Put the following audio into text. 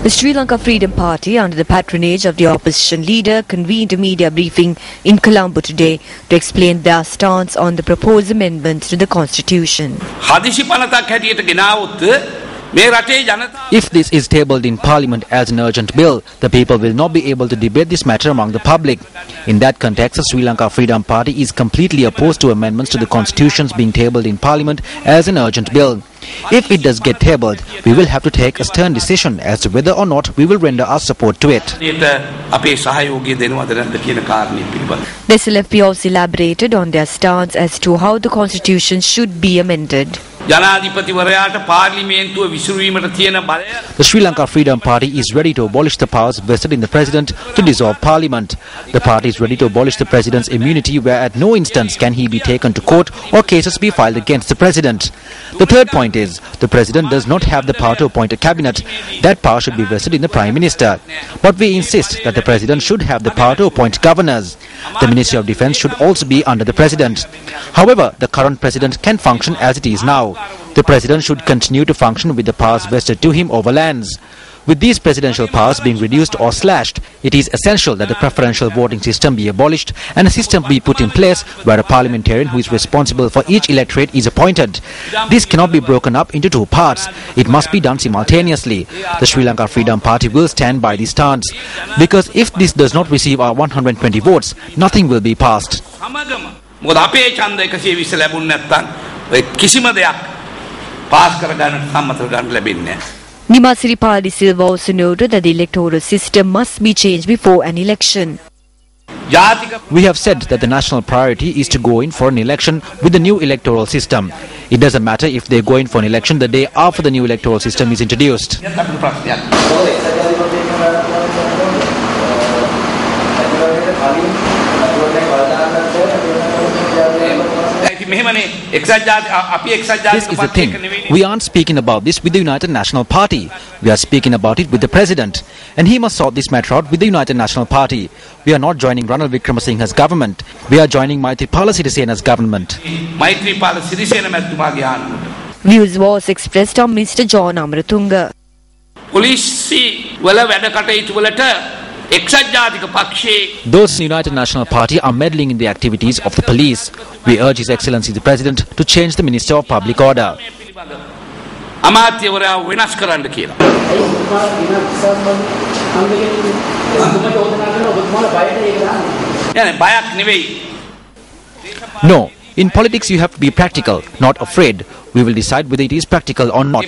The Sri Lanka Freedom Party, under the patronage of the opposition leader, convened a media briefing in Colombo today to explain their stance on the proposed amendments to the constitution. If this is tabled in Parliament as an urgent bill, the people will not be able to debate this matter among the public. In that context, the Sri Lanka Freedom Party is completely opposed to amendments to the constitutions being tabled in Parliament as an urgent bill. If it does get tabled, we will have to take a stern decision as to whether or not we will render our support to it. The SLFP also elaborated on their stance as to how the constitution should be amended. The Sri Lanka Freedom Party is ready to abolish the powers vested in the President to dissolve Parliament. The party is ready to abolish the President's immunity, where at no instance can he be taken to court or cases be filed against the President. The third point is, the President does not have the power to appoint a cabinet. That power should be vested in the Prime Minister. But we insist that the President should have the power to appoint governors. The Ministry of Defence should also be under the President. However, the current President can function as it is now. The President should continue to function with the powers vested to him over lands. With these presidential powers being reduced or slashed, it is essential that the preferential voting system be abolished and a system be put in place where a parliamentarian who is responsible for each electorate is appointed. This cannot be broken up into two parts. It must be done simultaneously. The Sri Lanka Freedom Party will stand by this stance, because if this does not receive our 120 votes, nothing will be passed. Nimal Siripala also noted that the electoral system must be changed before an election. We have said that the national priority is to go in for an election with the new electoral system. It doesn't matter if they go in for an election the day after the new electoral system is introduced. This is the thing. We aren't speaking about this with the United National Party. We are speaking about it with the President. And he must sort this matter out with the United National Party. We are not joining Ranil Wickremesinghe's government. We are joining Maithripala Sirisena's government. Views was expressed on Mr. John Amaratunga. Those in the United National Party are meddling in the activities of the police. We urge His Excellency the President to change the Minister of Public Order. No, in politics you have to be practical, not afraid. We will decide whether it is practical or not.